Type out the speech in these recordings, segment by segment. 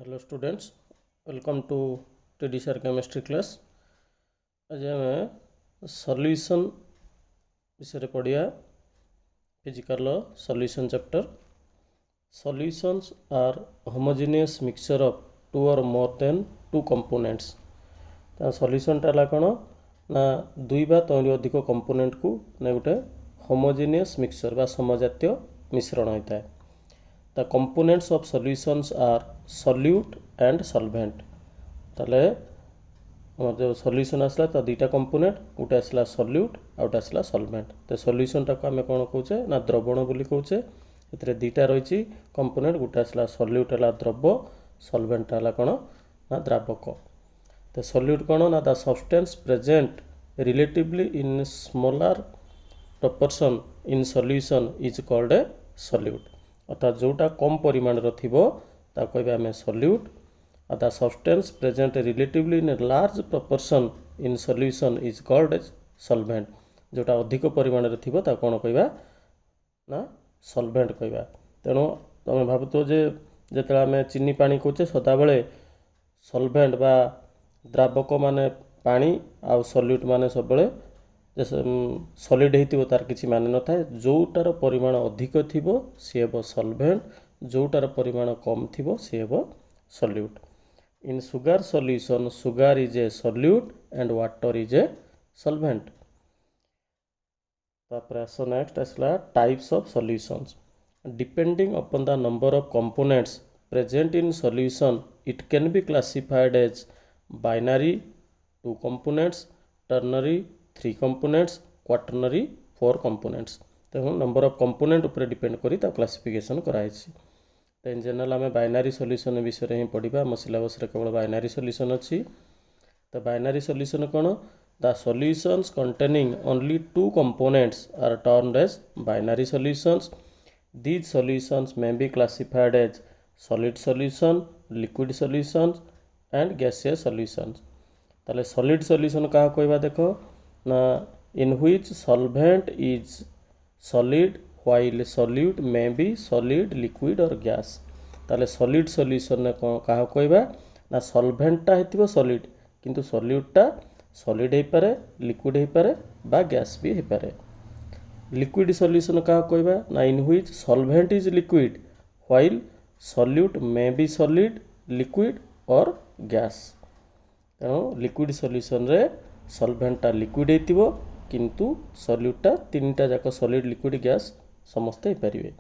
Hello students, welcome to TDCR chemistry class. आज आम solution विषय पढ़िया physical solution chapter. Solutions are homogeneous mixture of two or more than two components. सॉल्यूशनटा है कौन ना दुई बा तैरु अधिक कंपोनेंट को ना गोटे होमोजेनियस मिक्सचर बा समजातीय मिश्रण होता है। The components of solutions are solute and solvent। ताले जो सॉल्यूशन आसला तो दुईटा कंपोनेंट, गोटे आसला सॉल्यूट आ गोटे आसला सॉल्वेंट। तो सॉल्यूशनटा को आम कौन कौचे ना द्रवण बोली कौचे। एथिरे दुईटा रही कंपोनेंट, गोटे आसला सॉल्यूट है द्रव, सॉल्वेंट है कौन ना द्रावक। तो सॉल्यूट कौन ना the substance present relatively in smaller proportion in solution is called a solute। अर्थात जोटा कम परिमाण थो कहबे आम solute. The substance present relatively in large proportion in solution is called as solvent. जोटा अधिक परिमाण थो कौन कहबा ना सॉल्वेंट कहबा। तेणु तुम भावुथ जे जिते आम चीनी पानी कौचे सदाबले सॉल्वेंट बा द्रावक माने पानी आ सॉल्यूट माने सब सॉलिड हो तार किसी मान न था। जोटार परिमाण अधिक थी सी हे सॉल्वेंट, जोटार परिमाण कम थी सी हे solute. In sugar solution sugar is a solute and water is a solvent. तापर आस नेक्स्ट आसला types of solutions. Depending upon the number of components present in solution it can be classified as binary 2 components, ternary 3 components, quaternary 4 components. तो number of component उपर depend करी classification कराई। तो in general आम binary solution विषय ही पढ़ा। आम सिलेबस केवल बाइनरी सॉल्यूशन अच्छी। तो बाइनरी सॉल्यूशन कौन the solutions containing only 2 components are termed as binary solutions. These solutions may be classified as solid solution, liquid solutions and gaseous solutions. ताले सॉलिड सॉल्यूशन क्या कहबा देखो ना in which solvent is solid while solute may be solid, liquid और gas. ताले solid solution ने क्या कहबा ना सॉल्वेंटटा हेतिबो सॉलिड किंतु सॉल्यूटटा सॉलिड हे पारे, लिक्विड हे पारे बा गैस भी हे पारे। लिक्विड सॉल्यूशन क्या कहबा ना in which solvent is liquid while solute may be solid, liquid और गैस। तेणु लिक्विड सॉल्यूशन रे सॉल्वेंटटा लिक्विड हेतिबो किंतु सॉल्यूटटा तीनटा जाक सॉलिड, लिक्विड, गैस समस्त हे परिबे।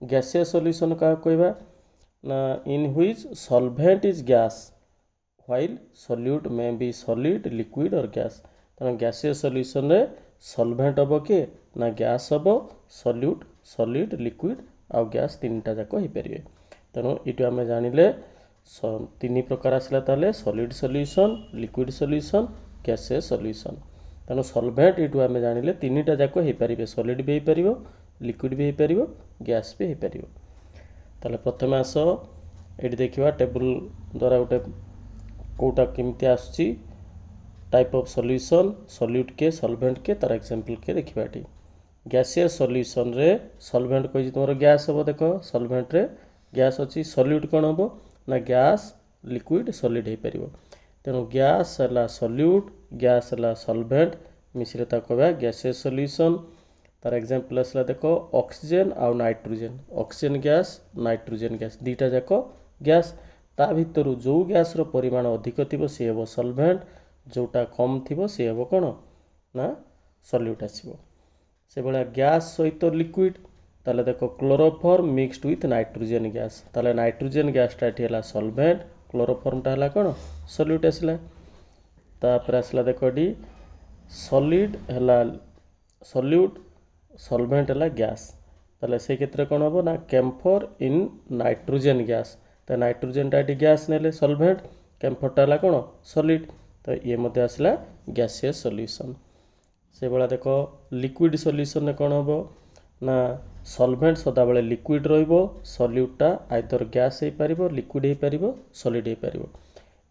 गैसियस सॉल्यूशन क्या कहबा ना in which solvent is gas while solute may be solid, liquid और गैस। तेणु गैसियस सॉल्यूशन रे सॉल्वेंट हम किए ना गैस हम, सॉल्यूट, सॉलिड, लिक्विड आ गैस तीनटा जाक हो परिबे। तेणु ये आम जानिले 3 प्रकार आसला ताले solid solution, liquid solution, gaseous solution. तेणु सॉल्वेंट ये आम जानिले 3टा जाक हो पारिबे, सॉलिड भी हो पारिबो, लिक्विड भी हो पारिबो, गैस भी हो पारिबो। ताले प्रथम आस ये देखिबा टेबल द्वारा गोटे कोटा केमती आसुची टाइप ऑफ सॉल्यूशन, सॉल्यूट के, सॉल्वेंट के, तार एग्जांपल के देखिबा। एटी गैसियस सॉल्यूशन रे सॉल्वेंट कहि तुमरो गैस हो, देखो सॉल्वेंट रे गैस अच्छी। सॉल्यूट कौन हम ना गैस, लिक्विड, सॉलिड हो पारिबो। तेणु गैस है सॉल्यूट, गैस है सॉल्वेंट, मिश्रित कहबा गैसियस सॉल्यूशन। तार एग्जांपल आसला देखो ऑक्सीजन आउ nitrogen. Oxygen gas, nitrogen gas दुईटा जाक गैस। ता भितर जो गैस रो परिमाण अधिक थी सी हे सॉल्वेंट, जोटा कम थी सी हे कौन ना सॉल्यूट आसो। से भाया गैस सहित लिक्विड ताले देखो chloroform mixed with nitrogen gas. ताले नाइट्रोजन गैसटा ये सॉल्वेंट, क्लोरोफॉर्मटा है कौन सॉल्यूट आसला। तापर आसला देखो डी सॉलिड है सॉल्यूट, सॉल्वेंट है गैस। ताले से क्षेत्र कौन हम ना कैम्फर इन नाइट्रोजन गैस। तो नाइट्रोजनटा ये गैस ने सॉल्वेंट, कैम्फरटा है कौन सॉलिड। तो ये मध्य आसला गैसियस सॉल्यूशन। से भाया देखो लिक्विड सॉल्यूशन ने कौन हम ना सॉल्वेंट सदाबले लिक्विड रहिबो, सॉल्यूटटा आइदर गैस हो पारिबो, लिक्विड हो पारिबो, सॉलिड हो पारिबो।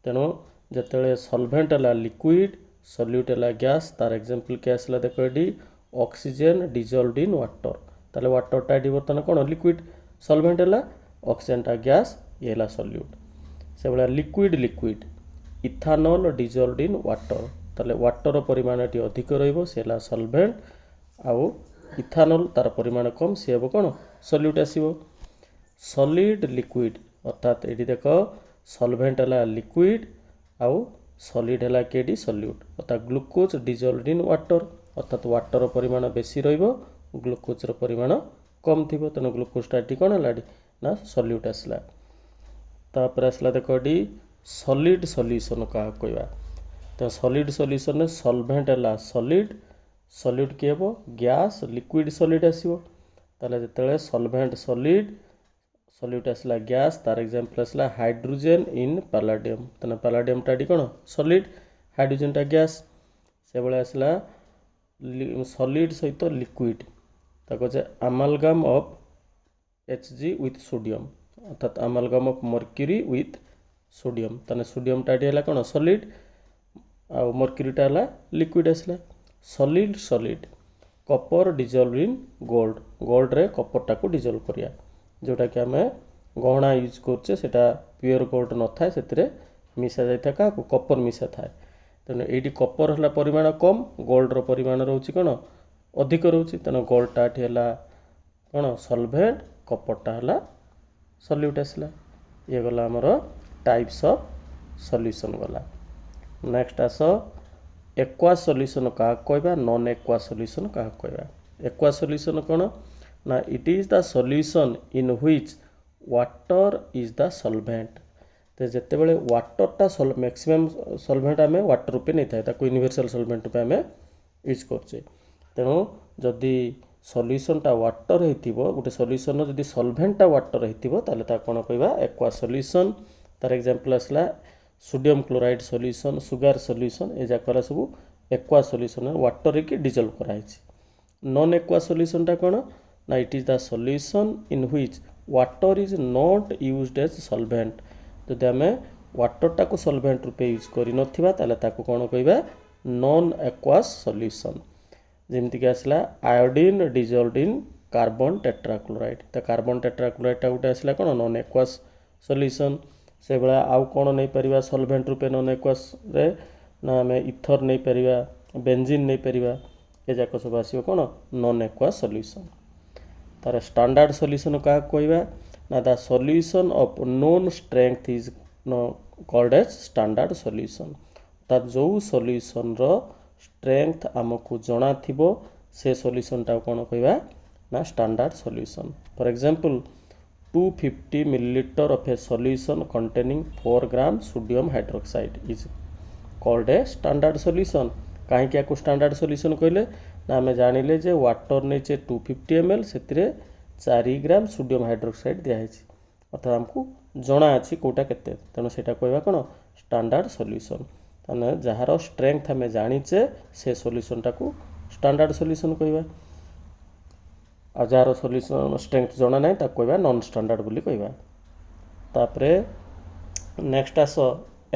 तेणु जिते सॉल्वेंट है लिक्विड, सॉल्यूट है गैस, तार एग्जांपल के आसला देखो ये ऑक्सीजन डिजॉल्व्ड इन वाटर। ताले वाटरटा ये बर्तमान कौन लिक्विड, सॉल्वेंट है ऑक्सीजनटा गैस, ये है सॉल्यूट। से भाया liquid liquid ethanol dissolved in water ताले वाटर परिमाण टी अधिक रहिबो से ला सॉल्वेंट आउ इथानल तार परिमाण कम सी हेबो कोन सॉल्यूट आसीबो सॉलिड लिक्विड अर्थात एटी देख सॉल्वेंट हला लिक्विड आउ सॉलिड हला केडी सॉल्यूट अर्थात ग्लूकोज डिजल्वड इन वाटर अर्थात वाटर परिमाण बेसी रहिबो ग्लूकोज रो परिमाण कम थिबो तनो ग्लूकोज टी कोन हलाडी ना सॉल्यूट आसला तापर आसला देख डी सॉलिड सॉल्यूशन का कहवा तो सॉलिड सॉल्यूशन में सॉल्वेंट हला सॉलिड सॉल्यूट के हेबो गैस लिक्विड सॉलिड आसीबो ताले जेतेले सॉल्वेंट सॉलिड सॉल्यूट आसला गैस तार एग्जांपल आसला हाइड्रोजन इन पैलाडियम तने पैलाडियम टाडी कोन सॉलिड हाइड्रोजन टा गैस से बळे आसला सॉलिड सहित लिक्विड ताको जे amalgam of Hg with sodium अर्थात amalgam of mercury with sodium तने सोडियम टाडी हला कोन सॉलिड आ मर्क्यूरी टा हला लिक्विड आसला solid solid copper dissolved in gold gold रे कॉपर टाको डिजल्व करिया जोटा कि आम गहना यूज करछे सेटा प्योर गोल्ड न थाए सेतिरे मिसा जाय था का कॉपर मिसा थाए तेणु एटी कॉपर हला परिमाण कम गोल्ड रो परिमाण रहउची कोन अधिक रहउची तेणु गोल्ड टाटी हला कोन सॉल्वेंट कॉपर टा हला सॉल्यूट आसला ये गला हमर टाइप्स ऑफ सॉल्यूशन गला नेक्स्ट आस एक्वा सॉल्यूशन का कहबा नॉन एक्वा सॉल्यूशन का कहबा एक्वा सॉल्यूशन कोन ना it is the solution in which water is the solvent तो जिते बड़े वाटर टा मैक्सिमम सॉल्वेंट आम वाटर रूपे नहीं था यूनिवर्सल सॉल्वेंट रूपे आम यूज करछे तेणु जदि सॉल्यूशन टा वाटर होइतिबो गोटे सॉल्यूशन जदि सॉल्वेंट टा वाटर होइतिबो ताले ता कोन कहबा एक्वा सॉल्यूशन तार एग्जांपल आसला sodium chloride solution sugar solution ए जाकरा सब एक्वा सॉल्यूशन वाटर की डिजल्व कराइछि नॉन एक्वा सॉल्यूशन टा कोन ना it is the solution in which water is not used as solvent जदि आम वाटर टाको सॉल्वेंट रूपे यूज करि नथिबा ताले ताको कोन कहबा नॉन एक्वा सॉल्यूशन जेमति कि आसला आयोडीन डिजल्वड इन कार्बन टेट्राक्लोराइड तो कार्बन टेट्राक्लोराइड टा गोटे आसला कोन नॉन एक्वा सॉल्यूशन से भाया आउ कौन नहीं पारिबा सॉल्वेंट रूपे नॉन एक्वास रे ना आम इथर नहीं पारिबा बेंजीन नहीं पारिबा ए जाक सब आसीबो कोन नॉन एक्वा सॉल्यूशन तार स्टैंडर्ड सॉल्यूशन का कहबा ना the solution of known strength is called as standard solution ता जो सॉल्यूशन रो स्ट्रेंथ आमको जणा थिबो से सॉल्यूशन टा कोन कहबा ना standard solution for example 250 milliliter of a solution containing 4 gram sodium hydroxide is called a standard solution कहीं क्या को स्टैंडर्ड सॉल्यूशन कहले ना आम जानिले जे वाटर नेचे 250 ml से 4 ग्राम सोडियम हाइड्रोक्साइड दिखाई अर्थात आमको जना अच्छी कौटा केते तेणु सेटा कहबा कोन स्टैंडर्ड सॉल्यूशन ताने जहार स्ट्रेंथ आम जानिचे से सॉल्यूशन टाको स्टैंडर्ड सॉल्यूशन कहबा आ जार सॉल्यूशन स्ट्रेंथ जना ना कहबा नॉन स्टैंडर्ड बोली कहबा तापरे नेक्स्ट आस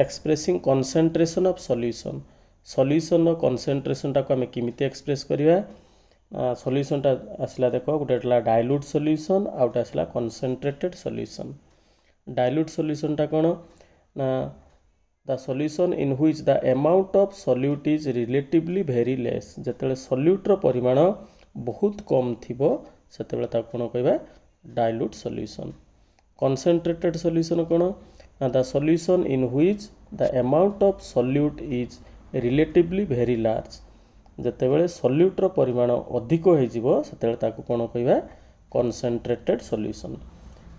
expressing concentration of solution solution concentration टाको आम किमिति एक्सप्रेस करबा सॉल्यूशन टा आसला देखो गोटे डाइल्यूट सॉल्यूशन आ गोटे आसला कंसंट्रेटेड सॉल्यूशन डाइल्यूट सॉल्यूशन टा कोन ना the solution in which the amount of solute is relatively very less जेतेले सॉल्यूट रो परिमाण बहुत कम थिबो सेतेबेले ता कोन कहबा डाइल्यूट सॉल्यूशन कंसंट्रेटेड सॉल्यूशन कोन ना the solution in which the amount of solute is relatively very large जेतेबेले सॉल्यूट रो परिमाण अधिक होई जिवो सेतेबेले ताको कोन कहबा कंसंट्रेटेड सॉल्यूशन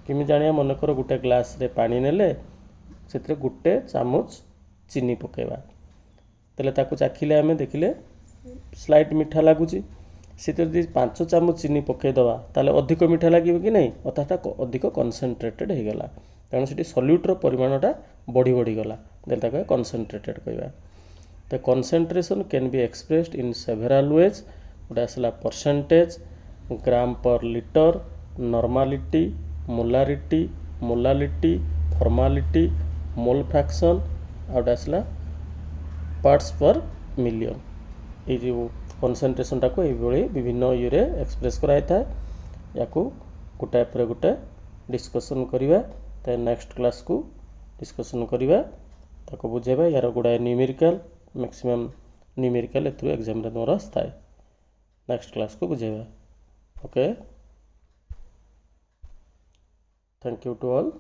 किमि जानिया मन कर गुटे ग्लास रे पानी नेले सेतरे गुटे चामच चीनी पकेबा तेले ताको चाखिले आमे देखिले स्लाइट मीठा लागुची से 5 चामच चीनी पकईदवा ताले अधिक मीठा लगे कि नहीं अर्थात अधिक कनसेंट्रेटेड हो गला तेणु से सॉल्यूटर परिमाणटा बढ़ी बढ़ी गला देता कनसेंट्रेटेड कहवा तो concentration can be expressed in several ways गोटे आसला percentage gram per litre normality molarity molality formality mole fraction आउट आसला पार्ट्स पर मिलियन ये जो कनसेंट्रेशन टाको ये विभिन्न ये एक्सप्रेस कराई था या गोटाए पर गोटे डिस्कसन करवा तो नेक्स्ट क्लास को डिस्कसन करवा ताको बुझेबा यार गुड़ाए न्यूमेरिकल मैक्सिमम न्यूमेरिकल एथुरु एग्जाम रे तमरा आस्थाय नेक्स्ट क्लास को बुझेबा okay thank you to all.